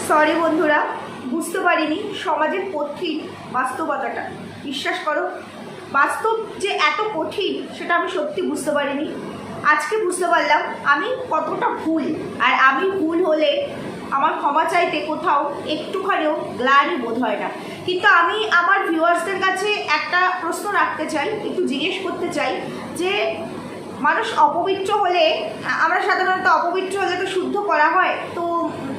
Sorry বন্ধুরা, বুঝতে পারিনি সমাজের কঠিন বাস্তবতাটা। বিশ্বাস করো, বাস্তব যে এত কঠিন সেটা আমি সত্যি বুঝতে পারিনি। আজকে বুঝতে পারলাম আমি কতটা ভুল। আর আমি ভুল হলে আমার ক্ষমা চাইতে কোথাও একটুখানিও গ্লানি বোধ হয় না। কিন্তু আমি আমার ভিউয়ার্সদের কাছে একটা প্রশ্ন রাখতে চাই, একটু জিজ্ঞেস করতে চাই যে মানুষ অপবিত্র হলে, আমরা সাধারণত অপবিত্র হলে তো শুদ্ধ করা হয়, তো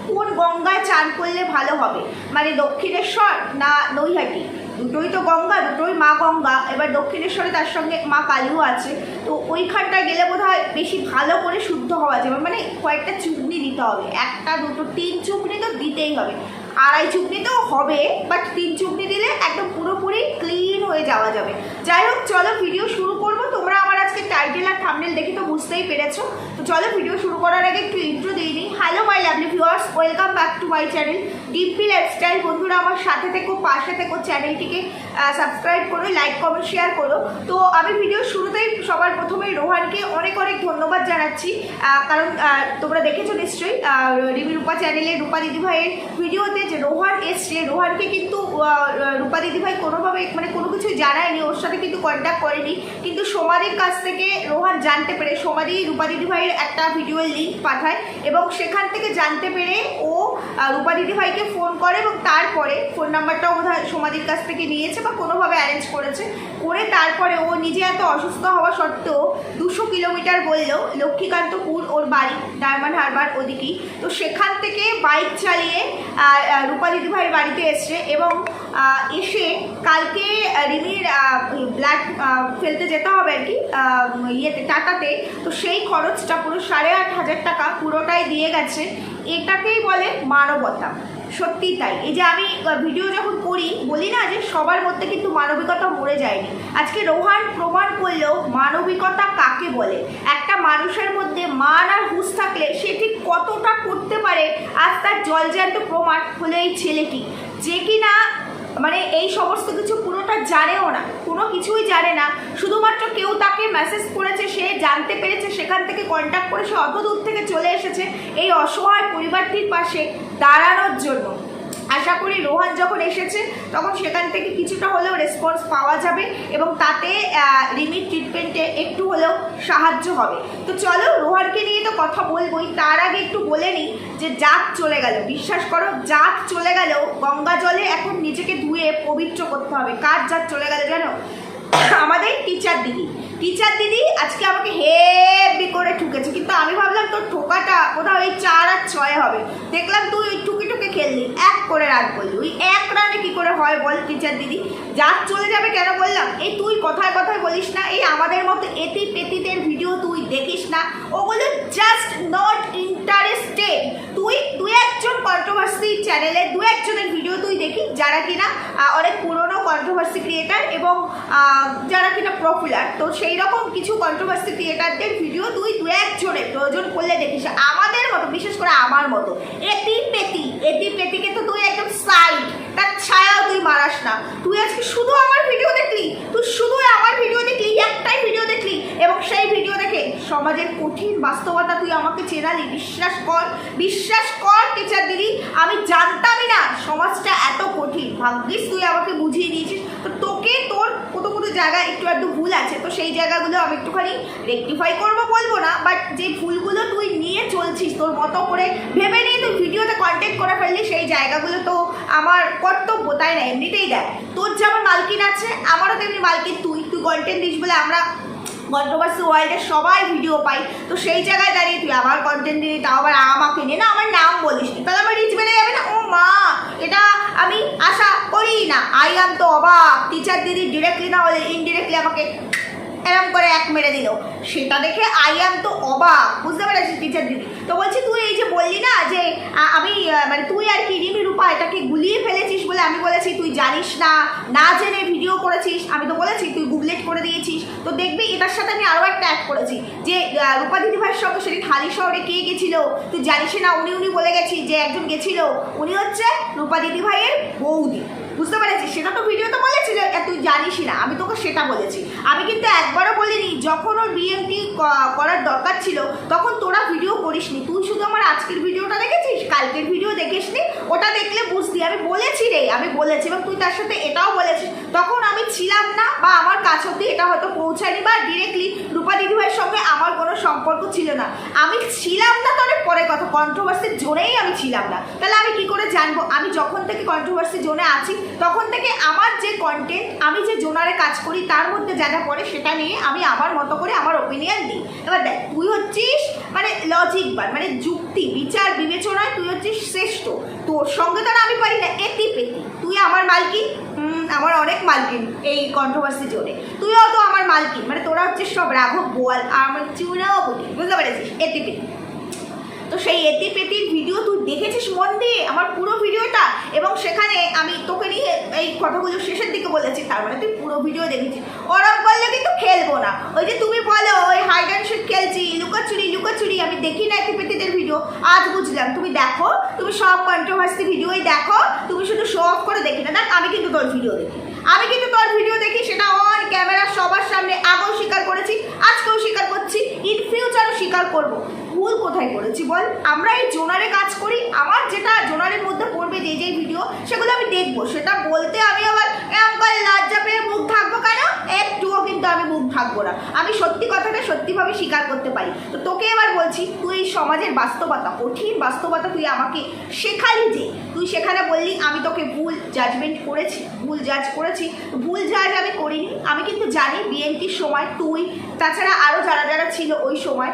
কোন গঙ্গায় চান করলে ভালো হবে? মানে দক্ষিণেশ্বর না নৈহাটি? দুটোই তো গঙ্গা, দুটোই মা গঙ্গা। এবার দক্ষিণেশ্বরে তার সঙ্গে মা কালীও আছে, তো ওইখানটায় গেলে বোধ হয় বেশি ভালো করে শুদ্ধ হওয়া যাবে। মানে কয়েকটা চুগনি দিতে হবে, একটা দুটো 3 চুগনি তো দিতেই হবে। 2.5 চুগনি তো হবে, বাট 3 চুগনি দিলে একদম পুরোপুরি ক্লিন হয়ে যাওয়া যাবে। যাই হোক, চলো ভিডিও শুরু করবো। তোমরা আমার আজকে টাইটেল আর থাম্বনেল দেখে তো বুঝতেই পেরেছো। তো চলো ভিডিও শুরু করার আগে একটু ইন্ট্রো দিয়ে দিই। Hello my lovely viewers, welcome back to my channel Dimpi lifestyle. বন্ধুরা আমার সাথে থেকো, পাশে থেকো, চ্যানেলটিকে সাবস্ক্রাইব করো, লাইক কমেন্ট শেয়ার করো। তো আমি ভিডিও শুরুতেই সবার প্রথমেই রোহানকে অনেক অনেক ধন্যবাদ জানাচ্ছি, কারণ তোমরা দেখেছো নিশ্চয়ই রিমি রূপা চ্যানেলে রূপা দিদিভাইয়ের ভিডিওতে যে রোহান এসছে। রোহানকে কিন্তু রূপা দিদিভাই কোনোভাবে মানে কোনো কিছুই জানায়নি, ওর সাথে কিন্তু কন্ট্যাক্ট করেনি। কিন্তু সোমাদির কাছ থেকে রোহান জানতে পেরে, সোমাদি রূপা দিদিভাইয়ের একটা ভিডিওর লিঙ্ক পাঠায় এবং সেখান থেকে জানতে পেরে ও রূপা দিদিভাইকে ফোন করে এবং তারপরে ফোন নাম্বারটাও বোধহয় সোমাদির কাছ থেকে নিয়েছে বা কোনোভাবে অ্যারেঞ্জ করেছে। করে তারপরে ও নিজে এত অসুস্থ হওয়া সত্ত্বেও 200 কিলোমিটার বললেও লক্ষ্মীকান্তপুর ওর বাড়ি, ডায়মন্ড হারবার ওদিকেই, তো সেখান থেকে বাইক চালিয়ে রূপা দিদিভাইয়ের বাড়িতে এসছে এবং এসে কালকে রিমির ব্লাড ফেলতে যেতে হবে আর কি, ইয়েতে টাটাতে। তো সেই খরচটা পুরো 8,500 টাকা পুরোটাই দিয়ে গেছে। এটাকেই বলে মানবতা। সত্যি তাই। এই যে আমি ভিডিও যখন করি বলি না যে সবার মধ্যে কিন্তু মানবিকতা মরে যায়নি। আজকে রোহান প্রমাণ করলেও মানবিকতা কাকে বলে। একটা মানুষের মধ্যে মান আর হুঁশ থাকলে সে ঠিক কতটা করতে পারে, আজ তার জলজ্যান্ত প্রমাণ হলো এই ছেলেটি, যে কিনা মানে এই সমস্ত কিছু পুরোটা জানেও না, কোনো কিছুই জানে না। শুধুমাত্র কেউ তাকে মেসেজ করেছে, সে জানতে পেরেছে, সেখান থেকে কন্ট্যাক্ট করে সে অত দূর থেকে চলে এসেছে এই অসহায় পরিবারটির পাশে দাঁড়ানোর জন্য। আশা করি রোহান যখন এসেছে তখন সেখান থেকে কিছুটা হলেও রেসপন্স পাওয়া যাবে এবং তাতে রিমির ট্রিটমেন্টে একটু হলেও সাহায্য হবে। তো চলো, রোহানকে নিয়ে তো কথা বলবোই, তার আগে একটু বলে নিই যে জাত চলে গেল। বিশ্বাস করো, জাত চলে গেলেও গঙ্গা জলে এখন নিজেকে ধুয়ে পবিত্র করতে হবে। কার জাত চলে গেল জানো? আমাদের টিচার দিদি আজকে আমাকে হেভি করে ঠুকেছে, কিন্তু আমি ভাবলাম তোর ঠোকাটা কোথাও ওই 4 আর 6 হবে। দেখলাম তুই ওই ঠুকে খেললি, 1 করে রান করলি। ওই 1 রানে কি করে হয় বল টিচার দিদি? জাত চলে যাবে কেন বললাম? এই তুই কথায় কথায় বলিস না, এই আমাদের মতো এতি পেতিদের ভিডিও তুই দেখিস না, ওগুলো জাস্ট নট ইন্টারেস্টেড। তুই একজন কন্ট্রোভার্সি চ্যানেলে 2-1 জনের ভিডিও তুই দেখি যারা কিনা অনেক পুরনো কন্ট্রোভার্সি ক্রিয়েটার এবং যারা কিনা পপুলার। তো সেই রকম কিছু কন্ট্রোভার্সি ক্রিয়েটারদের ভিডিও তুই 2-1 জনের প্রয়োজন করলে দেখিস। আমাদের মতো, বিশেষ করে আমার মতো এতি পেতিকে তো তুই একদম সাইড, তার ছায়াও তুই মারাস না। তুই আজকে শুধু আমার ভিডিও দেখলি, একটাই ভিডিও দেখলি এবং সেই ভিডিও দেখে সমাজের কঠিন বাস্তবতা তুই আমাকে চেনালি। বিশ্বাস কর টিচার দিদি, আমি জানতামই না সমাজটা এত কঠিন। ভাগ্যিস তুই আমাকে বুঝিয়ে দিয়েছিস। তো তোকে তোর কত জায়গায় একটু ভুল আছে, তো সেই জায়গাগুলো আমি একটুখানি রেকটিফাই করবো বলবো না, বাট যে ভুলগুলো তুই নিয়ে চলছিস তোর মতো করে ভেবে নিয়ে তুই ভিডিওতে কন্টেন্ট করে ফেললি, সেই জায়গাগুলো তো আমার কর্তব্য, তাই না? এমনিতেই দেয়, তোর যেমন মালকিন আছে আমারও তেমনি মালকিন। তুই কন্টেন্ট দিস বলে আমরা কন্ট্রোভার্সি ওয়ার্ল্ডের সবাই ভিডিও পাই। তো সেই জায়গায় দাঁড়িয়ে তুই আমার কন্টেন্ট দিবি, তাও আবার আমাকে নিয়ে না, আমার নাম বলিস, তাহলে আমার রিচ বেড়ে যাবে না? ও মা, এটা আমি আশা করি না। আই এম তো অবাক, টিচার দিদি ডিরেক্টলি না হলে ইনডিরেক্টলি আমাকে এরম করে 1 মেরে দিল, সেটা দেখে আই এম তো অবাক। বুঝতে পেরেছিস টিচার দিদি? তো বলছি তুই এই যে বললি না যে আমি মানে তুই আর কি রিমি রূপা এটাকে গুলিয়ে ফেলেছিস বলে আমি বলেছি তুই জানিস না জেনে ভিডিও করেছিস। আমি তো বলেছি তুই গুগলেট করে দিয়েছিস। তো দেখবি এটার সাথে আমি আরও একটা অ্যাড করেছি যে রূপা দিদিভাইয়ের সঙ্গে সেদিন হালি শহরে কে গেছিল তুই জানিস না। উনি বলে গেছিস যে একজন গেছিল, উনি হচ্ছে রূপা দিদিভাইয়ের বৌদি। বুঝতে পেরেছিস? সেটা তো ভিডিওতে বলেছি যে তুই জানিসই না, আমি তোকে সেটা বলেছি। আমি কিন্তু একবারও বলিনি যখন ওর বিএমটি করার দরকার ছিল তখন তোরা ভিডিও করিসনি। তুই শুধু আমার আজকের ভিডিওটা দেখেছিস, কালকের ভিডিও দেখিসনি। ওটা দেখলে বুঝতি। আমি বলেছি রে, আমি বলেছি, এবং তুই তার সাথে এটাও বলেছিস তখন আমি ছিলাম না, বা আমার কাছ অব্দি এটা হয়তো পৌঁছায়নি, বা ডিরেক্টলি রূপা দিদিভাইয়ের সঙ্গে আমার কোনো সম্পর্ক ছিল না। আমি ছিলাম না তো অনেক পরে কথা, কন্ট্রোভার্সির জোনেই আমি ছিলাম না। তাহলে আমি কি করে জানবো? আমি যখন থেকে কন্ট্রোভার্সি জোনে আছি তখন থেকে আমার যে কন্টেন্ট, আমি যে জোনারে কাজ করি তার মধ্যে যা যা পড়ে সেটা নিয়ে আমি আমার মতো করে আমার ওপিনিয়ন দিই। এবার দেখ, তুই হচ্ছিস মানে লজিকবান, মানে যুক্তি বিচার বিবেচনায় তুই হচ্ছিস শ্রেষ্ঠ। তোর সঙ্গে তো আমি পারি না এতি পেতি। তুই আমার মালকিন, আমার অনেক মালকিন এই কন্ট্রোভার্সি জোনে, তুইও তো আমার মালকিন, মানে তোরা হচ্ছিস সব রাঘব বোয়াল আর আমার চুনাও বলি, বুঝতে পেরেছিস? এতি পেতি। তো সেই এতি পেতির ভিডিও তুই দেখেছিস মন দিয়ে আমার পুরো ভিডিওটা, এবং সেখানে আমি তোকে নিয়ে এই কথাগুলো শেষের দিকে বলেছি, তার মানে তুই পুরো ভিডিও দেখেছিস। ওরম করলে কিন্তু খেলবো না। ওই যে তুমি বলো ওই হাইড অ্যান্ড সিক খেলছি, লুকাচুরি লুকাচুরি, আমি দেখি না এতি পেতিদের ভিডিও, আজ বুঝলাম। তুমি দেখো, তুমি সব কন্ট্রোভার্সি ভিডিওই দেখো, তুমি শুধু শো অফ করে দেখি না। দেখ, আমি কিন্তু তোর ভিডিও দেখি, আমি কিন্তু তোর ভিডিও দেখি, সেটা অন ক্যামেরা সবার সামনে আগেও স্বীকার করেছি, আজকেও স্বীকার করছি, ইন ফিউচারও স্বীকার করবো। ভুল কোথায় করেছি বল? আমরা এই জোনারে কাজ করি, আমার যেটা জোনারের মধ্যে পড়বে যে যে ভিডিও সেগুলো আমি দেখবো, সেটা বলতে আমি আবার লজ্জা পেয়ে মুখ থাকবো কেন? একটুও কিন্তু আমি মুখ থাকবো না। আমি সত্যি কথাটা সত্যিভাবে স্বীকার করতে পারি। তো তোকে এবার বলছি, তুই এই সমাজের বাস্তবতা, কঠিন বাস্তবতা তুই আমাকে শেখালি, যে তুই সেখানে বললি আমি তোকে ভুল জাজমেন্ট করেছি, ভুল জাজ করেছি। ভুল জাজ আমি করিনি। আমি কিন্তু জানি বিএনপির সময় তুই, তাছাড়া আরও যারা যারা ছিল ওই সময়,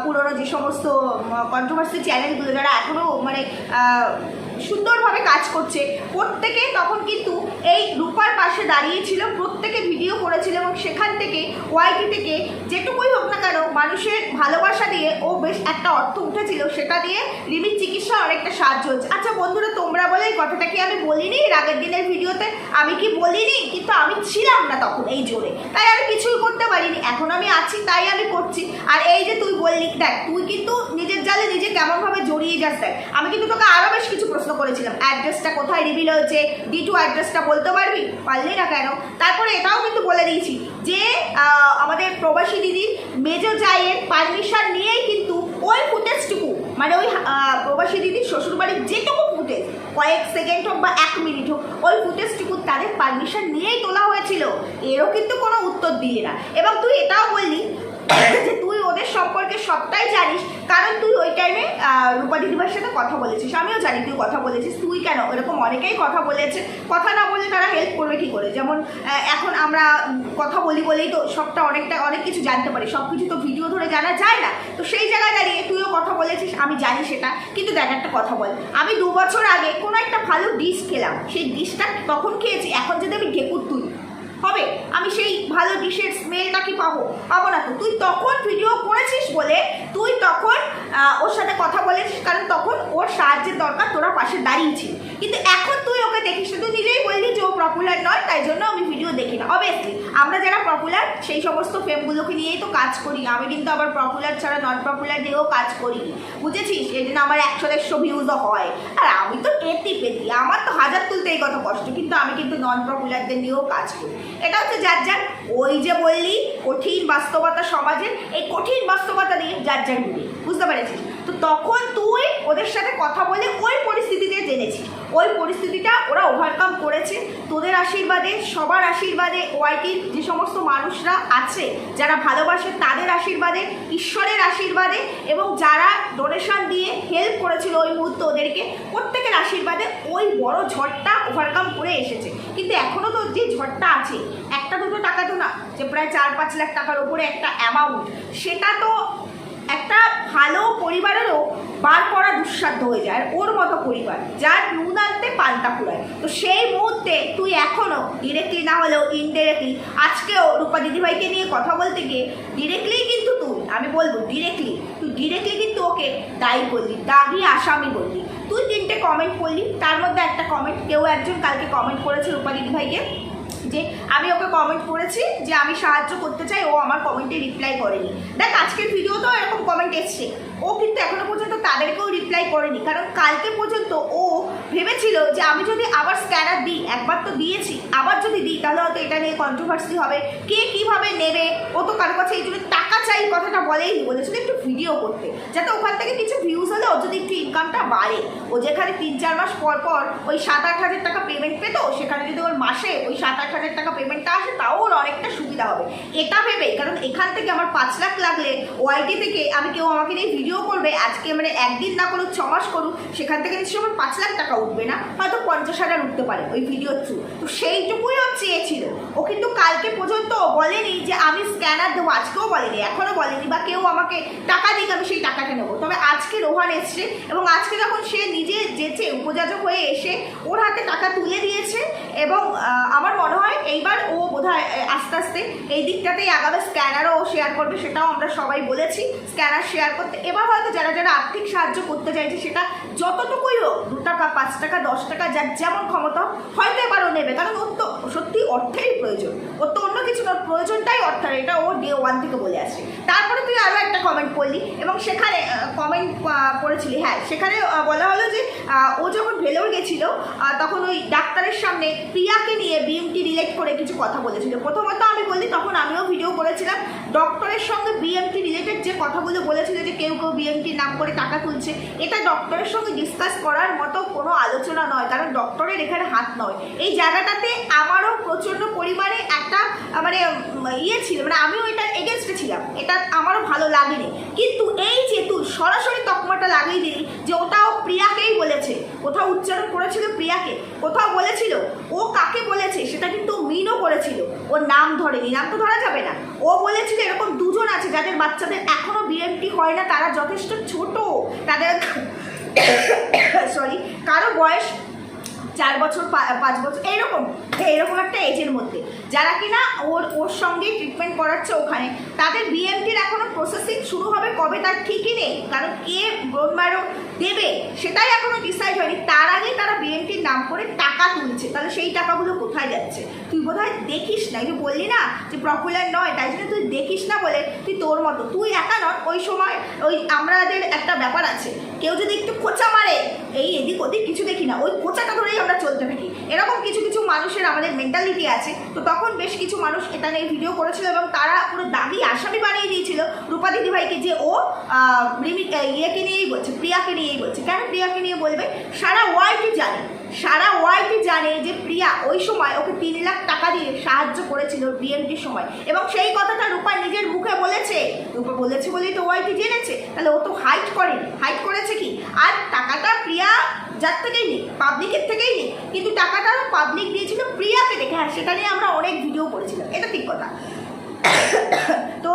পুরনো যে সমস্ত কন্ট্রোভার্সি চ্যানেলগুলো যারা এখনও মানে সুন্দরভাবে কাজ করছে, প্রত্যেকে তখন কিন্তু এই রূপার পাশে দাঁড়িয়েছিল, প্রত্যেকে ভিডিও করেছিল, এবং সেখান থেকে ওয়াইটি থেকে যেটুকুই হোক না কেন মানুষের ভালোবাসা দিয়ে ও বেশ একটা অর্থ উঠেছিল, সেটা দিয়ে রিমির চিকিৎসা অনেকটা সাহায্য হচ্ছে। আচ্ছা বন্ধুরা, তোমরা বলে এই কথাটা কি আমি বলিনি আগের দিনের ভিডিওতে? আমি কি বলিনি? কিন্তু আমি ছিলাম না তখন এই জোরে, তাই আমি কিছুই করতে পারিনি। এখন আমি আছি তাই আমি করছি। আর এই যে তুই বললি, দেখ তুই কিন্তু নিজের জালে নিজে কেমনভাবে জড়িয়ে যাস। দেখ, আমি কিন্তু তোকে আরও বেশ কিছু প্রশ্ন করেছিলাম, অ্যাড্রেসটা কোথায় রিভিল হয়েছে, D2 অ্যাড্রেসটা বলতে পারবি? পারলি না কেন? তারপরে এটাও কিন্তু বলে দিয়েছি যে আমাদের প্রবাসী দিদির মেজো জায়ের পারমিশন নিয়েই কিন্তু ওই ফুটেজটুকু, মানে ওই প্রবাসী দিদির শ্বশুরবাড়ির যেটুকু ফুটেজ, কয়েক সেকেন্ড হোক বা 1 মিনিট হোক, ওই ফুটেজটুকু তাদের পারমিশন নিয়েই তোলা হয়েছিল। এরও কিন্তু কোনো উত্তর দিলি না। এবং তুই এটাও বললি যে তুই ওদের সম্পর্কে সবটাই জানিস, কারণ তুই ওই টাইমে রূপা দিদিভাইয়ের সাথে কথা বলেছিস। আমিও জানি তুই কথা বলেছিস। তুই কেন, এরকম অনেকেই কথা বলেছে, কথা না বললে তারা হেল্প করবে কী করে? যেমন এখন আমরা কথা বলি বলেই তো সবটা অনেক কিছু জানতে পারি, সব কিছু তো ভিডিও ধরে জানা যায় না। তো সেই জায়গায় দাঁড়িয়ে তুইও কথা বলেছিস, আমি জানি সেটা। কিন্তু দেখ, একটা কথা বল, আমি 2 বছর আগে কোনো একটা ভালো ডিশ খেলাম, সেই ডিশটা তখন খেয়েছি, এখন যদি আমি ঢেকুর তুই হবে, আমি সেই ভালো ডিশের স্মেলটা কি পাবো? পাবো না তো। তুই তখন ভিডিও করেছিস বলে তুই তখন ওর সাথে কথা বলেছিস, কারণ তখন ওর সাহায্যের দরকার, তোরা পাশে দাঁড়িয়েছিস। কিন্তু এখন তুই ওকে দেখিস না, তুই নিজেই বললি যে ও পপুলার নয়, তাই জন্য আমি ভিডিও দেখি না। অবভিয়াসলি আমরা যারা পপুলার সেই সমস্ত ফেমগুলোকে নিয়েই তো কাজ করি। আমি কিন্তু আবার পপুলার ছাড়া নন পপুলার দিয়েও কাজ করি, বুঝেছিস? এই জন্য আমার 100-150 ভিউজও হয়। আর আমি তো এতি পেতি, আমার তো হাজার তুলতেই কত কষ্ট, কিন্তু আমি কিন্তু নন পপুলারদের নিয়েও কাজ করি। এটা হচ্ছে যার যার, ওই যে বললি কঠিন বাস্তবতা সমাজের, এই কঠিন বাস্তবতা নিয়ে যার যার ঘুরে, বুঝতে পেরেছিস? তো তখন তুই ওদের সাথে কথা বলে ওই পরিস্থিতিতে জেনেছিস, ওই পরিস্থিতিটা ওরা ওভারকাম করেছে তোদের আশীর্বাদে, সবার আশীর্বাদে, ওয়াইটির যে সমস্ত মানুষরা আছে যারা ভালোবাসে তাদের আশীর্বাদে, ঈশ্বরের আশীর্বাদে, এবং যারা ডোনেশন দিয়ে হেল্প করেছিল ওই মুহূর্তে ওদেরকে, প্রত্যেকের আশীর্বাদে ওই বড় ঝড়টা ওভারকাম করে এসেছে। কিন্তু এখনও তো যে ঝড়টা আছে, 1-2 টাকা তো না, যে প্রায় 4-5 লাখ টাকার ওপরে একটা অ্যামাউন্ট, সেটা তো একটা ভালো পরিবারেরও বার করা দুঃসাধ্য হয়ে যায়। আর ওর মতো পরিবার যার নুন আনতে পান্তা ফুরায়, তো সেই মুহূর্তে তুই এখনও ডিরেক্টলি না হলেও ইনডিরেক্টলি, আজকেও রূপা দিদিভাইকে নিয়ে কথা বলতে গিয়ে ডিরেক্টলি কিন্তু তুই, আমি বলবো ডিরেক্টলি কিন্তু ওকে দায়ী করলি, দাগি আসামি বললি। তুই 3টে কমেন্ট করলি, তার মধ্যে একটা কমেন্ট কেউ একজন কালকে কমেন্ট করেছে রূপা দিদিভাইকে, যে আমি ওকে কমেন্ট করেছি যে আমি সাহায্য করতে চাই, ও আমার কমেন্টে রিপ্লাই করেনি। দেখ, আজকের ভিডিওতেও এরকম কমেন্ট এসছে, ও কিন্তু এখনো পর্যন্ত তাদেরকেও রিপ্লাই করেনি, কারণ কালকে পর্যন্ত ও ভেবেছিল যে আমি যদি আবার স্ক্যানার দিই, একবার তো দিয়েছি, আবার যদি দিই তাহলে হয়তো এটা নিয়ে কন্ট্রোভার্সি হবে, কে কিভাবে নেবে। ও তো কারো কাছে এই জন্য টাকা চাই কথাটা বলেইনি, বলেছিল একটু ভিডিও করতে, যাতে ওখান থেকে কিছু ভিউজ হলে ওর যদি একটু ইনকামটা বাড়ে। ও যেখানে 3-4 মাস পর পর ওই 7-8 হাজার টাকা পেমেন্ট পেত, সেখানে যদি ওর মাসে ওই 7-8 হাজার টাকা পেমেন্টটা আসে তাও ওর অনেকটা সুবিধা হবে এটা ভেবে। কারণ এখান থেকে আমার 5 লাখ লাগলে ওআইটি থেকে আমি কেউ আমাকে নিয়ে ভিডিও করবে, আজকে মানে একদিন না করুক 6 মাস করুক, সেখান থেকে নিশ্চয়ই আমার 5 লাখ টাকা উঠবে না, হয়তো 50,000 উঠতে পারে ওই ভিডিওর থ্রু। তো সেইটুকুই ও চেয়েছিল। ও কিন্তু কালকে পর্যন্ত বলেনি যে আমি স্ক্যানার দেবো, আজকেও বলেনি, এখনও বলেনি, বা কেউ আমাকে টাকা দিক আমি সেই টাকাটা নেবো। তবে আজকে রোহান এসছে এবং আজকে যখন সে নিজে যেচে উপযাজক হয়ে এসে ওর হাতে টাকা তুলে দিয়েছে, এবং আমার মনে হয় এইবার ও বোধহয় আস্তে আস্তে এই দিকটাতেই আগাবে, স্ক্যানারও ও শেয়ার করবে, সেটাও আমরা সবাই বলেছি স্ক্যানার শেয়ার করতে। এবার হয়তো যারা যারা আর্থিক সাহায্য করতে চাইছে সেটা যতটুকুই হোক, 2 টাকা 5 টাকা 10 টাকা যার যেমন ক্ষমতা হয়তো এবারও নেবে, কারণ ওর তো সত্যি অর্থেরই প্রয়োজন, ওর তো অন্য কিছু না, প্রয়োজনটাই অর্থের, এটা ও ডে 1 থেকে বলে আসছে। তারপরে তুই আরও একটা কমেন্ট করলি এবং সেখানে কমেন্ট করেছিলি, হ্যাঁ সেখানে বলা হলো যে ও যখন ভেলোর গেছিল তখন ওই ডাক্তারের সামনে প্রিয়াকে নিয়ে বিএমটি রিলেট করে কিছু কথা বলেছিল। প্রথমত আমি বলি, তখন আমিও ভিডিও করেছিলাম, ডক্টরের সঙ্গে বিএমটি রিলেটেড যে কথাগুলো বলেছিল যে কেউ কেউ বিএমটির নাম করে টাকা তুলছে, এটা ডক্টরের সঙ্গে ডিসকাস করার মতো কোনো আলোচনা নয়, কারণ ডক্টরের এখানে হাত নয়। এই জায়গাটাতে আমারও প্রচণ্ড পরিমাণে একটা মানে ইয়ে ছিল, মানে আমিও এটার এগেনস্টে ছিলাম, এটা আমারও ভালো লাগেনি। কিন্তু এই যে তুই সরাসরি তকমাটা লাগিয়ে দিলি যে ওটাও প্রিয়াকেই বলেছে, কোথাও উচ্চারণ করেছিল প্রিয়াকে, কোথাও বলেছিল ও কাকে বলেছে সেটা কিন্তু মিনও করেছিল, ওর নাম ধরেনি, নাম তো ধরা যাবে না। ও বলেছিল এরকম 2 জন আছে যাদের বাচ্চাদের এখনো বিএমটি হয় না, তারা যথেষ্ট ছোট, তাদের সরি কারো বয়স 4 বছর 5 বছর এরকম একটা এজের মধ্যে, যারা কিনা ওর সঙ্গে ট্রিটমেন্ট করাচ্ছে ওখানে, তাদের বিএমটির এখনো প্রসেসিং শুরু হবে কবে তার ঠিকই নেই, কারণ কে বোন ম্যারো দেবে সেটাই এখনো ডিসাইড হয়নি। তার আগেই তারা বিএমটির নাম করে টাকা তুলছে, তাহলে সেই টাকাগুলো কোথায় যাচ্ছে তুই বোধহয় দেখিস না। তুই বললি না যে পপুলার নয়, তাই জন্য তুই দেখিস না বলে তুই তোর মতো, তুই একা নয়, ওই সময় ওই আমাদের একটা ব্যাপার আছে, কেউ যদি একটু খোঁচা মারে এই এদিক ওদিক কিছু দেখি না, ওই খোঁচাটা ধরেই আমরা চলতে থাকি, এরকম কিছু কিছু মানুষের আমাদের মেন্টালিটি আছে। তো তখন বেশ কিছু মানুষ এটা নিয়ে ভিডিও করেছিল এবং তারা পুরো দাগি আসামি বানিয়ে দিয়েছিল রূপা দিদিভাইকে, যে ও ইয়েকে নিয়েই বলছে, প্রিয়াকে নিয়েই বলছে। কেন প্রিয়াকে নিয়ে বলবে? সারা ওয়ার্ল্ডই জানে যে প্রিয়া ওই সময় ওকে 3 লাখ টাকা দিয়ে সাহায্য করেছিল বিএমটির সময়, এবং সেই কথাটা রূপা নিজের মুখে বলেছে, রূপা বলেছে বলেই তো ওয়াইটি জেনেছে, তাহলে ও তো হাইড করেনি, হাইড করেছে কি? আর টাকাটা প্রিয়া যার থেকেই নিই, পাবলিকের থেকেই নিই, কিন্তু টাকাটা পাবলিক দিয়েছিল প্রিয়াকে দেখে, হ্যাঁ সেটা নিয়ে আমরা অনেক ভিডিও করেছিলাম, এটা ঠিক কথা। তো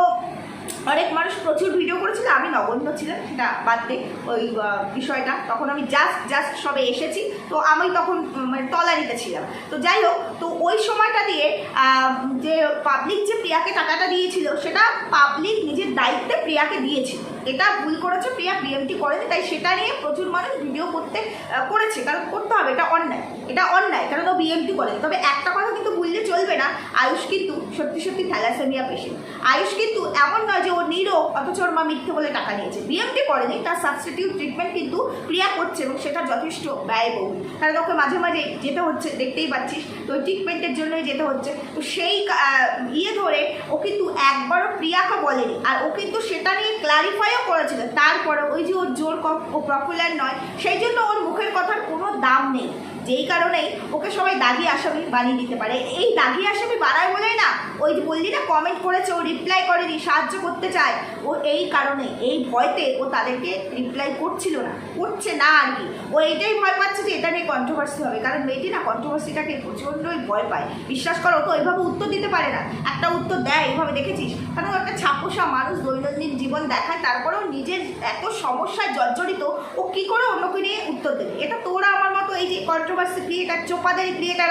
অনেক মানুষ প্রচুর ভিডিও করেছিল, আমি নগণ্য ছিলাম, সেটা বাদ দে ওই বিষয়টা, তখন আমি জাস্ট সবে এসেছি, তো আমি তখন মানে তলানিতে ছিলাম। তো যাই হোক, তো ওই সময়টা দিয়ে যে পাবলিক যে প্রিয়াকে টাকাটা দিয়েছিল, সেটা পাবলিক নিজের দায়িত্বে প্রিয়াকে দিয়েছিল, এটা ভুল করেছে প্রিয়া, বিএমটি করেনি, তাই সেটা নিয়ে প্রচুর মানুষ ভিডিও করেছে, কারণ করতে হবে, এটা অন্যায়, কারণ ও বিএমটি করেনি। তবে একটা কথা কিন্তু ভুললে চলবে না, আয়ুষ কিন্তু সত্যি থ্যালাসেমিয়া পেশেন্ট। আয়ুষ কিন্তু এমন নয় যে ও নিরোগ অথচ ওর মা মিথ্যে বলে টাকা নিয়েছে, বিএমটি করেনি, তার সাবস্টিটিউট ট্রিটমেন্ট কিন্তু প্রিয়া করছে এবং সেটা যথেষ্ট ব্যয়বহুল, কারণ ওকে মাঝে মাঝে যেতে হচ্ছে, দেখতেই পাচ্ছিস, তো ওই ট্রিটমেন্টের জন্যই যেতে হচ্ছে। তো সেই ধরে ও কিন্তু একবারও প্রিয়াকে বলেনি, আর ও কিন্তু সেটা নিয়ে ক্লারিফাইও করেছিল। তারপরে ওই যে ওর জোর কম, ও পপুলার নয়, সেই জন্য ওর মুখের কথার কোনো দাম নেই, যেই কারণেই ওকে সবাই দাগি আসামি বানিয়ে দিতে পারে। এই দাগি আসামি বানায় বলেই না, ওই যে বললি না কমেন্ট করেছে, ও রিপ্লাই করেনি, সাহায্য করতে চায়, ও এই কারণে, এই ভয়তে ও তাদেরকে রিপ্লাই করছে না আর কি। ও এইটাই ভয় পাচ্ছে যে এটা নিয়ে কন্ট্রোভার্সি হবে, কারণ মেয়েটি না কন্ট্রোভার্সিটাকে প্রচণ্ডই ভয় পায়, বিশ্বাস করো। তো এইভাবে উত্তর দিতে পারে না, একটা উত্তর দেয় এইভাবে, দেখেছিস, কারণ একটা ছাপোষা মানুষ দৈনন্দিন জীবন দেখায়, তারপরেও নিজের এত সমস্যায় জর্জরিত, ও কী করে অন্যকে নিয়ে উত্তর দেবে? এটা তোরা আমার মতো এই যে কন্ট্রোভার্সি ক্রিয়েটার, চোপাদারি ক্রিয়েটার,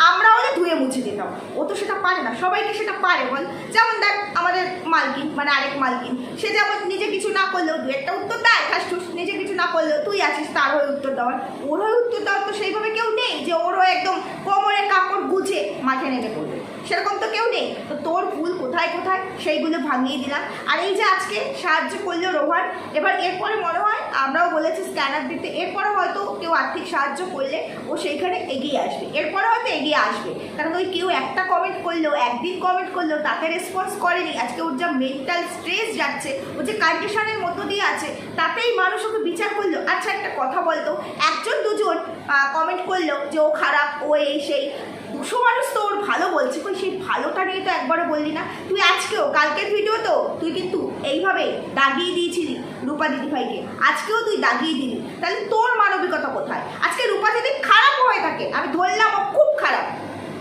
আমরা হলে ধুয়ে মুছে দিতাম, ও তো সেটা পারে না, সবাইকে সেটা পারে বল। যেমন দেখ আমাদের মালকিন, মানে আরেক মালকিন, সে যেমন নিজে কিছু না করলেও দু একটা উত্তর দেয়, ঠাস নিজে কিছু না করলেও তুই আছিস তার হয়ে উত্তর দেওয়ার, ওর হয়ে উত্তর দেওয়ার তো সেইভাবে কেউ নেই যে যে ওরও একদম কোমরে কাপড় গুছে মাঠে নেমে পড়বে, সেরকম তো কেউ নেই। তো তোর ভুল কোথায় কোথায় সেইগুলো ভাঙিয়ে দিলাম। আর এই যে আজকে সাহায্য করলো রোহান, এবার এরপরে মনে হয় আমরাও বলেছি স্ক্যানার দিতে, এরপরে হয়তো কেউ আর্থিক সাহায্য করলে ও সেইখানে এগিয়ে আসবে, এরপরে হয়তো এগিয়ে আসবে। কারণ ওই কেউ একটা কমেন্ট করলো, একদিন কমেন্ট করলো, তাকে রেসপন্স করেনি। আজকে ওর যা মেন্টাল স্ট্রেস যাচ্ছে, ও যে কন্ডিশনের মধ্য দিয়ে আছে, তাতেই মানুষ ওকে বিচার করলো। আচ্ছা একটা কথা বলতো, একজন দুজন কমেন্ট করলো যে ও খারাপ, ও এই সেই, 200 মানুষ তো ওর ভালো বলছে, কই সেই ভালোটা নিয়ে তো একবারও বললি না। তুই আজকেও, কালকের ভিডিও তো তুই কিন্তু এইভাবে দাগিয়ে দিয়েছিলি রূপা দিদিভাইকে, আজকেও তুই দাগিয়ে দিলি, তাহলে তোর মানবিকতা কোথায়? আজকে রূপা দিদি খারাপ হয়ে থাকে, আমি ধরলাম ও খুব খারাপ,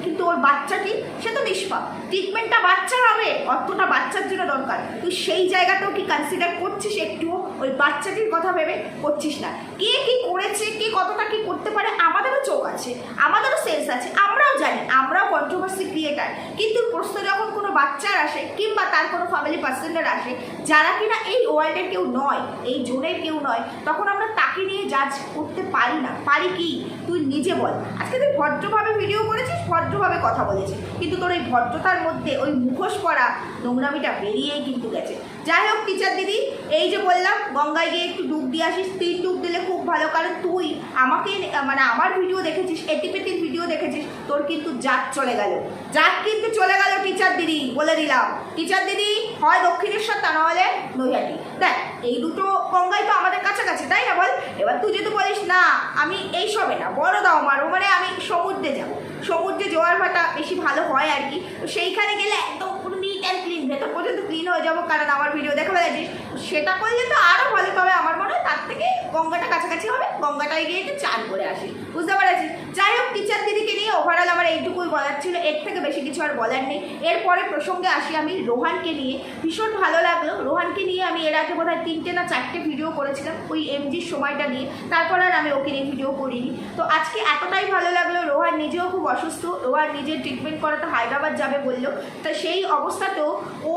কিন্তু ওর বাচ্চাটি সে তো নিষ্পাপ, ট্রিটমেন্টটা বাচ্চার হবে, অর্থটা বাচ্চার জন্য দরকার। তুই সেই জায়গাটাও কি কনসিডার করছিস একটুও? ওই বাচ্চাটির কথা ভেবে করছিস না। কে কি করেছে, কে কতটা কি করতে পারে, আমাদেরও চোখ আছে, আমাদেরও সেন্স আছে, আমরাও জানি, আমরাও কন্ট্রোভার্সি ক্রিয়েটার। কিন্তু প্রশ্ন যখন কোনো বাচ্চার আসে কিংবা তার কোনো ফ্যামিলি পার্সনের আসে যারা কিনা এই ওয়ার্ল্ডের কেউ নয়, এই জোনের কেউ নয়, তখন আমরা তাকে নিয়ে জাজ করতে পারি না। পারি কি? তুই নিজে বল। আজকে তুই ভদ্রভাবে ভিডিও করেছিস, ভদ্রভাবে কথা বলেছিস, কিন্তু তোর এই ভদ্রতার মধ্যে ওই মুখোশ পরা নোংরামিটা বেরিয়েই কিন্তু গেছে। যাই হোক টিচার দিদি, এই যে বললাম গঙ্গায় গিয়ে একটু ডুব দিয়ে আসিস, 3 ডুব দিলে খুব ভালো, কারণ তুই আমাকে মানে আমার ভিডিও দেখেছিস, এটিপিটির ভিডিও দেখেছিস, তোর কিন্তু জাত চলে গেল, জাত কিন্তু চলে গেল টিচার দিদি, বলে দিলাম। টিচার দিদি হয় দক্ষিণেশ্বর, তা নাহলে নৈহাটি। দেখ এই দুটো গঙ্গাই তো আমাদের কাছাকাছি, তাই না বল? এবার তুই যদি বলিস না আমি এই সবে না বড় দাও মারবো, মানে আমি সমুদ্রে যাবো, সমুদ্রে জোয়ার ভাটা বেশি ভালো হয় আর কি, তো সেইখানে গেলে একদম পুরো নিট অ্যান্ড ক্লিন, ভেতর পর্যন্ত ক্লিন হয়ে যাবো, কারণ আমার ভিডিও দেখে ফেলেছিস, সেটা করলে তো আরও ভালো। তবে আমার মনে হয় তার থেকে গঙ্গাটা কাছাকাছি হবে, গঙ্গাটায় গিয়ে একটু চান করে আসি, বুঝতে পারছিস? যাই হোক টিচার দিদিকে নিয়ে ওভারঅল আমার এইটুকুই বলার ছিল, এর থেকে বেশি কিছু আর বলার নেই। এরপরে প্রসঙ্গে আসি আমি রোহানকে নিয়ে। ভীষণ ভালো লাগলো রোহানকে নিয়ে, আমি এর আগে বোধহয় 3টে না 4টে ভিডিও করেছিলাম ওই এমজির সময়টা নিয়ে, তারপর আর আমি ওকে নিয়ে ভিডিও করিনি। তো আজকে এতটাই ভালো লাগলো, রোহান নিজেও খুব অসুস্থ, রোহান নিজের ট্রিটমেন্ট করাতে হায়দ্রাবাদ যাবে বললো, তা সেই অবস্থাতেও ও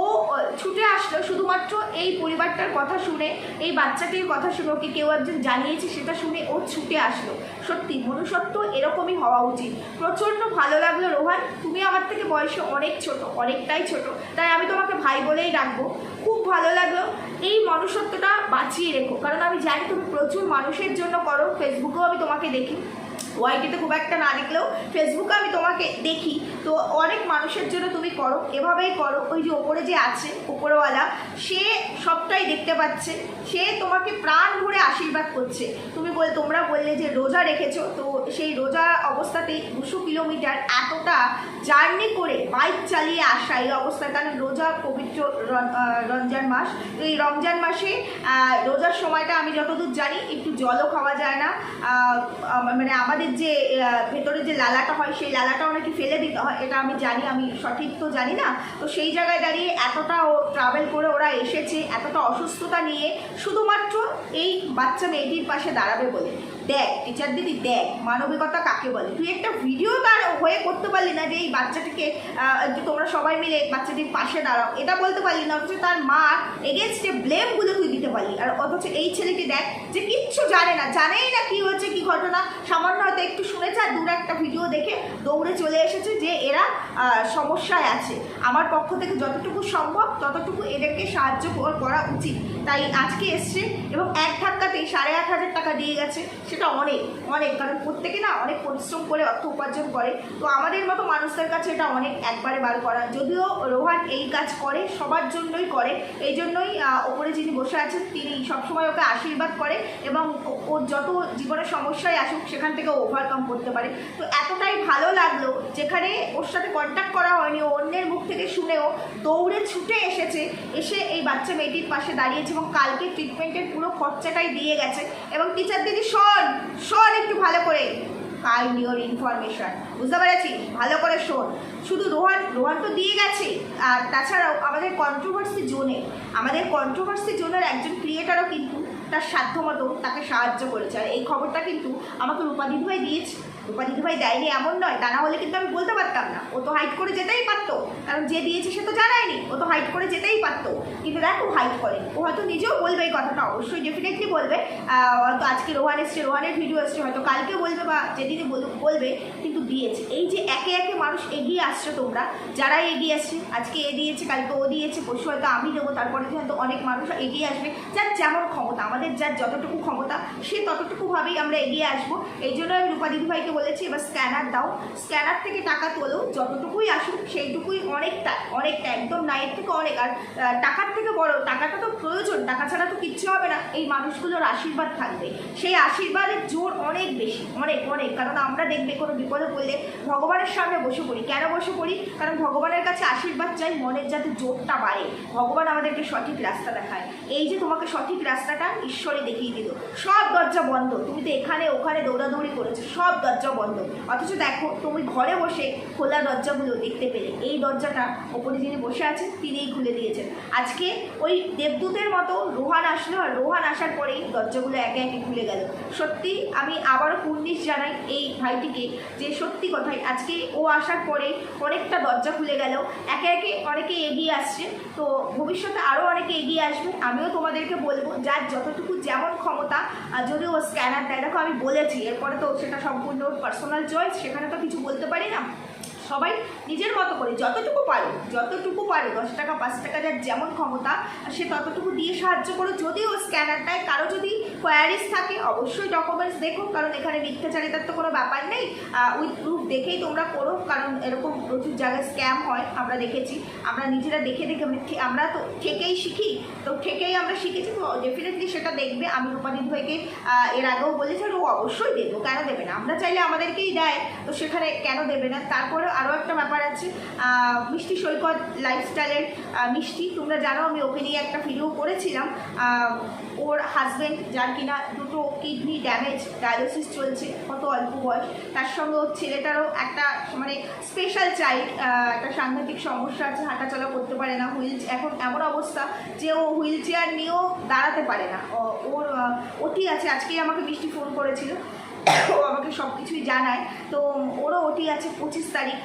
ছুটে আসলো শুধুমাত্র এই পরিবারটার কথা শুনে, এই বাচ্চাটির কথা শুনে, ওকে কেউ একজন জানিয়েছে সেটা শুনে ও ছুটে আসলো। সত্যি মনুষ্যত্ব এরকমই হওয়া উচিত। প্রচণ্ড ভালো লাগলো রোহান, তুমি আমার থেকে বয়সে অনেক ছোট, অনেকটাই ছোট, তাই আমি তোমাকে ভাই বলেই ডাকবো। খুব ভালো লাগলো, এই মনুষ্যত্বটা বাঁচিয়ে রেখো, কারণ আমি জানি তুমি প্রচুর মানুষের জন্য করো, ফেসবুকেও আমি তোমাকে দেখি, ওয়াইটিতে খুব একটা না দেখলেও ফেসবুকে আমি তোমাকে দেখি, তো অনেক মানুষের জন্য তুমি করো, এভাবেই করো। ওই যে ওপরে যে আছে উপরওয়ালা, সে সবটাই দেখতে পাচ্ছে, সে তোমাকে প্রাণ ভরে আশীর্বাদ করছে। তোমরা বললে যে রোজা রেখেছো, তো সেই রোজা অবস্থাতেই 200 কিলোমিটার এতটা জার্নি করে বাইক চালিয়ে আসা এই অবস্থায়, কারণ রোজা পবিত্র রমজান মাস, তো এই রমজান মাসে রোজার সময়টা আমি যতদূর জানি একটু জলও খাওয়া যায় না, মানে আমাদের যে ভেতরে যে লালাটা হয় সেই লালাটাও নাকি ফেলে দিতে হয়, এটা আমি জানি, আমি সঠিক তো জানি না। তো সেই জায়গায় দাঁড়িয়ে এতটা ট্রাভেল করে ওরা এসেছে, এতটা অসুস্থতা নিয়ে, শুধুমাত্র এই বাচ্চা মেয়েটির পাশে দাঁড়াবে বলে। দেখ টিচার দিদি, দেখ মানবিকতা কাকে বলে। তুই একটা ভিডিও তার হয়ে করতে পারলি না যে এই বাচ্চাটিকে তোমরা সবাই মিলে বাচ্চাটির পাশে দাঁড়াও, এটা বলতে পারলি না, অথচ তার মা এগেনস্টে ব্লেমগুলো তুই দিতে পারলি। আর অথচ এই ছেলেটি দেখ যে কিচ্ছু জানে না, জানেই না কি হচ্ছে কি ঘটনা, সামান্য হয়তো একটু শুনেছে আর দূরে একটা ভিডিও দেখে দৌড়ে চলে এসেছে যে এরা সমস্যায় আছে। আমার পক্ষ থেকে যতটুকু সম্ভব ততটুকু এদেরকে সাহায্য করা উচিত, তাই আজকে এসছে এবং এক ধাক্কাতেই 8,500 টাকা দিয়ে গেছে। সেটা অনেক অনেক, কারণ প্রত্যেকে না অনেক পরিশ্রম করে অর্থ উপার্জন করে, তো আমাদের মতো মানুষদের কাছে এটা অনেক একবারে বার করা। যদিও রোহান এই কাজ করে সবার জন্যই করে, এই জন্যই ওপরে যিনি বসে আছেন তিনি সবসময় ওকে আশীর্বাদ করে এবং ওর যত জীবনের সমস্যায় আসুক সেখান থেকে ওভারকাম করতে পারে। তো এতটাই ভালো লাগলো, যেখানে ওর সাথে কন্ট্যাক্ট করা হয়নি, ও অন্যের মুখ থেকে শুনেও দৌড়ে ছুটে এসেছে, এসে এই বাচ্চা মেয়েটির পাশে দাঁড়িয়েছে এবং কালকে ট্রিটমেন্টের পুরো খরচাটাই দিয়ে গেছে। এবং টিচার দিদি শোন একটু ভালো করে, কাইন্ড ইউর ইনফরমেশন, বুঝতে পেরেছি, ভালো করে শোন। শুধু রোহান তো দিয়ে গেছে, আর তাছাড়াও আমাদের কন্ট্রোভার্সি জোনের একজন ক্রিয়েটারও কিন্তু তার সাধ্যমতো তাকে সাহায্য করেছে, আর এই খবরটা কিন্তু আমাকে রূপা দিদিভাই দিয়েছে। রূপা দিদিভাই দেয়নি এমন নয়, তা না হলে কিন্তু আমি বলতে পারতাম না। ও তো হাইড করে যেতেই পারতো, কারণ যে দিয়েছে সে তো জানায়নি, ও তো হাইড করে যেতেই পারতো। কিন্তু দেখো হাইড করেনি, ও হয়তো নিজেও বলবে এই কথাটা, অবশ্যই ডেফিনেটলি বলবে। হয়তো আজকে রোহান এসছে, রোহানের ভিডিও এসছে, হয়তো কালকে বলবে বা যেদিনই বলবে, কিন্তু দিয়েছে। এই যে একে একে মানুষ এগিয়ে আসছে, তোমরা যারা এগিয়ে আসছে, আজকে এ দিয়েছে, কালকে ও দিয়েছে, পরশু হয়তো আমি দেবো, তারপরে হয়তো অনেক মানুষ এগিয়ে আসবে। যার যেমন ক্ষমতা, আমাদের যার যতটুকু ক্ষমতা সে ততটুকুভাবেই আমরা এগিয়ে আসবো। এই জন্য আমি রূপা দিদিভাইকে বলেছি এবার স্ক্যানার দাও, স্ক্যানার থেকে টাকা তোলো, যতটুকুই আসুক সেইটুকুই অনেকটা অনেকটা, একদম নাইট থেকে অনেক। আর টাকার থেকে বড়, টাকাটা তো প্রয়োজন, টাকা ছাড়া তো কিচ্ছু হবে না। এই মানুষগুলোর আশীর্বাদ থাকবে, সেই আশীর্বাদের জোর অনেক বেশি, অনেক অনেক। কারণ আমরা দেখবে কোনো বিপদে পড়লে ভগবানের সামনে বসে পড়ি। কেন বসে পড়ি? কারণ ভগবানের কাছে আশীর্বাদ চাই, মনের যাতে জোরটা বাড়ে, ভগবান আমাদেরকে সঠিক রাস্তা দেখায়। এই যে তোমাকে সঠিক রাস্তাটা ঈশ্বরই দেখিয়ে দিল, সব দরজা বন্ধ, তুমি তো এখানে ওখানে দৌড়াদৌড়ি করেছো, সব দরজা বন্ধ, অথচ দেখো তুমি ঘরে বসে খোলা দরজাগুলো দেখতে পেলে। এই দরজাটা ওপরে যিনি বসে আছেন তিনিই খুলে দিয়েছেন। আজকে ওই দেবদূতের মতো রোহান আসলো, আর রোহান আসার পরেই দরজাগুলো একে একে খুলে গেল। সত্যি আমি আবারও কুর্নিশ জানাই এই ভাইটিকে, যে সত্যি কথাই আজকে ও আসার পরে অনেকটা দরজা খুলে গেল, একে একে অনেকে এগিয়ে আসছে। তো ভবিষ্যতে আরও অনেকে এগিয়ে আসবে। আমিও তোমাদেরকে বলবো যার যতটুকু যেমন ক্ষমতা, যদি ও স্ক্যানার দেয়, দেখো আমি বলেছি এরপরে তো সেটা সম্পূর্ণ পার্সোনাল চয়েস, সেখানে তো কিছু বলতে পারি না। সবাই নিজের মতো করে যতটুকু পারো 10 টাকা 5 টাকা যার যেমন ক্ষমতা সে ততটুকু দিয়ে সাহায্য করো। যদিও স্ক্যানার দেয়, কারো যদি কোয়ারিজ থাকে অবশ্যই ডকুমেন্টস দেখো, কারণ এখানে মিথ্যাচারিতার তো কোনো ব্যাপার নেই। উইথ প্রুফ দেখেই তোমরা করো, কারণ এরকম প্রচুর জায়গায় স্ক্যাম হয়, আমরা দেখেছি, আমরা নিজেরা দেখে আমরা তো ঠেকেই শিখি, তো ঠেকেই আমরা শিখেছি। তো ডেফিনেটলি সেটা দেখবে। আমি রূপা দিদিভাইকে এর আগেও বলেছি, ও অবশ্যই দেবো, কেন দেবে না? আমরা চাইলে আমাদেরকেই দেয়, তো সেখানে কেন দেবে না? তারপরে আরও একটা ব্যাপার আছে, মিষ্টি সৈকত লাইফস্টাইলের মিষ্টি, তোমরা জানো আমি ওকে নিয়ে একটা ভিডিও করেছিলাম। ওর হাজব্যান্ড যার কিনা দুটো কিডনি ড্যামেজ, ডায়ালিসিস চলছে, কত অল্প বয়স, তার সঙ্গে ওর ছেলেটারও একটা মানে স্পেশাল চাইল্ড, একটা সাংঘাতিক সমস্যা আছে, হাঁটাচলা করতে পারে না, এখন এমন অবস্থা যে ও হুইল চেয়ার নিয়েও দাঁড়াতে পারে না, ওর ওটি আছে। আজকেই আমাকে মিষ্টি ফোন করেছিল, ও আমাকে সব কিছুই জানায়। তো ওরও ওটি আছে 25 তারিখ।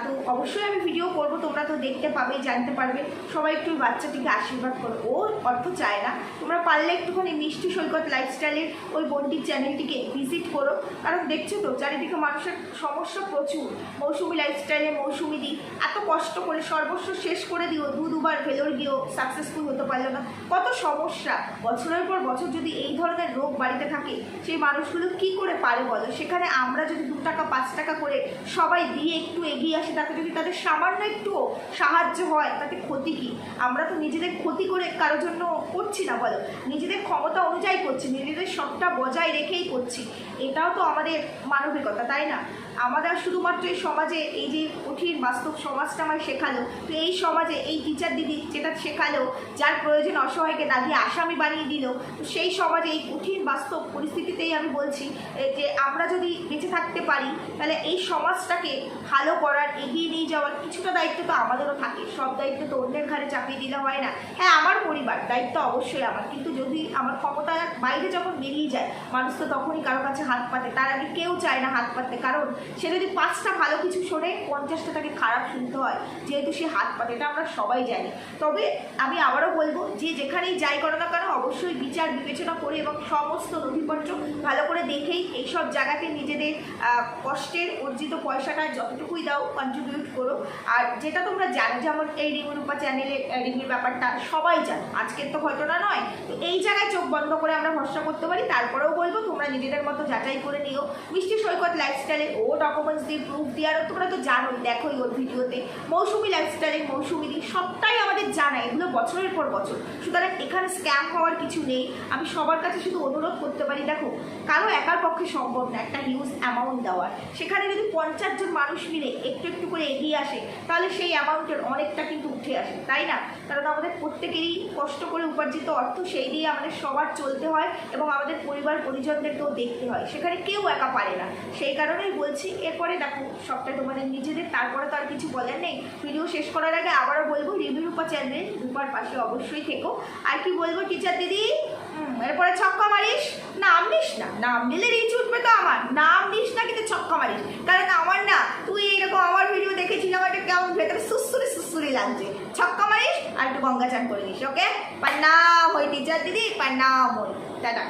তো অবশ্যই আমি ভিডিও করব, তোমরা তো দেখতে পাবে, জানতে পারবে। সবাই একটু বাচ্চাটিকে আশীর্বাদ করো, ও অর্থ চায় না, তোমরা পারলে একটুখানি মিষ্টি সৈকত লাইফস্টাইলের ওই বোনটির চ্যানেলটিকে ভিজিট করো, কারণ দেখছো তো চারিদিকে মানুষের সমস্যা প্রচুর। মৌসুমি লাইফস্টাইলে মৌসুমি দি এত কষ্ট করে সর্বস্ব শেষ করে দিও, দুবার ভেলোর গিয়েও সাকসেসফুল হতে পারলো না, কত সমস্যা। বছরের পর বছর যদি এই ধরনের রোগ বাড়িতে থাকে, সেই মানুষগুলো কি করে পারে বলো? সেখানে আমরা যদি 2 টাকা 5 টাকা করে সবাই দিয়ে একটু এগিয়ে আসি, তাতে যদি তাদের সামান্য একটু সাহায্য হয়, তাতে ক্ষতি কি? আমরা তো নিজেদের ক্ষতি করে কারোর জন্য করছি না বলো, নিজেদের ক্ষমতা অনুযায়ী করছি, নিজেদের সবটা বজায় রেখেই করছি। এটাও তো আমাদের মানবিকতা, তাই না? আমাদের শুধুমাত্র এই সমাজে এই যে কঠিন বাস্তব সমাজটা আমায় শেখালো, তো এই সমাজে এই টিচার দিদি যেটা শেখালো, যার প্রয়োজন অসহায়কে দাঁড়িয়ে আসামি বানিয়ে দিল, তো সেই সমাজে এই কঠিন বাস্তব পরিস্থিতিতেই আমি বলছি যে আমরা যদি বেঁচে থাকতে পারি, তাহলে এই সমাজটাকে ভালো করার, এগিয়ে নিয়ে যাওয়ার কিছুটা দায়িত্ব তো আমাদেরও থাকে। সব দায়িত্ব তো অন্যের ঘাড়ে চাপিয়ে দিলে হয় না। হ্যাঁ, আমার পরিবার দায়িত্ব অবশ্যই আমার, কিন্তু যদি আমার ক্ষমতার বাইরে যখন বেরিয়ে যায়, মানুষ তো তখনই কারো কাছে হাত পাতে, তার আগে কেউ চায় না হাত পাততে, কারণ সে যদি 5টা ভালো কিছু শোনে 50টা তাকে খারাপ শুনতে হয়, যেহেতু সে হাত পাতে, এটা আমরা সবাই জানি। তবে আমি আবারও বলবো, যে যেখানেই যাই করো না কেন অবশ্যই বিচার বিবেচনা করে এবং সমস্ত নথিপত্র ভালো করে দেখেই এইসব জায়গাতে নিজেদের কষ্টের অর্জিত পয়সাটা যতটুকুই দাও কন্ট্রিবিউট করো। আর যেটা তোমরা জানো, যেমন এই রিমু রূপা চ্যানেলে রিমির ব্যাপারটা সবাই জানো, আজকের তো ঘটনা নয়, তো এই জায়গায় চোখ বন্ধ করে আমরা ভরসা করতে পারি। তারপরেও বলবো তোমরা নিজেদের মতো যাচাই করে নিও। মিষ্টি সৈকত লাইফস্টাইলে ও ডকুমেন্টস দিয়ে প্রুফ দিয়ে, আর তোমরা তো জানোই, দেখোই ওর ভিডিওতে। মৌসুমি লাইফস্টাইলে মৌসুমি দি সবটাই আমাদের জানা, এগুলো বছরের পর বছর, সুতরাং এখানে স্ক্যাম হওয়ার কিছু নেই। আমি সবার কাছে শুধু অনুরোধ করতে পারি, দেখো কারো একার পক্ষে সম্ভব না একটা হিউজ অ্যামাউন্ট দেওয়ার, সেখানে যদি 50 জন মানুষ মিলে একটু একটু করে এগিয়ে আসে, তাহলে সেই অ্যামাউন্টের অনেকটা কিন্তু উঠে আসে, তাই না? কারণ আমাদের প্রত্যেকেরই কষ্ট করে উপার্জিত অর্থ, সেই দিয়ে আমাদের সবার চলতে হয় এবং আমাদের পরিবার পরিজনদেরকেও দেখতে হয়, সেখানে কেউ একা পারে না। সেই কারণেই বলছি, এরপরে দেখো সবটাই তোমাদের নিজেদের, তারপরে তো আর কিছু বলার নেই। ভিডিও শেষ করার আগে আবারও বলবো, রিমি রূপা চ্যানেলে রূপার পাশে অবশ্যই থেকো। আর কি বলবো টিচার দিদি? এরপরে ছক্কা মারিস, নাম নিস না, নাম নিলে রিচ উঠবে তো আমার, নাম নিস না কিন্তু ছক্কা মারিস, কারণ আমার না তুই এইরকম আমার ভিডিও দেখেছিস আমার একটা কেমন ভেতরে সুসুরি সুসুরি লাগছে। ছক্কা মারিস আর একটু গঙ্গা চান করে নিস, ওকে? প্রণাম হই টিচার দিদি, প্রণাম হই, টাটা।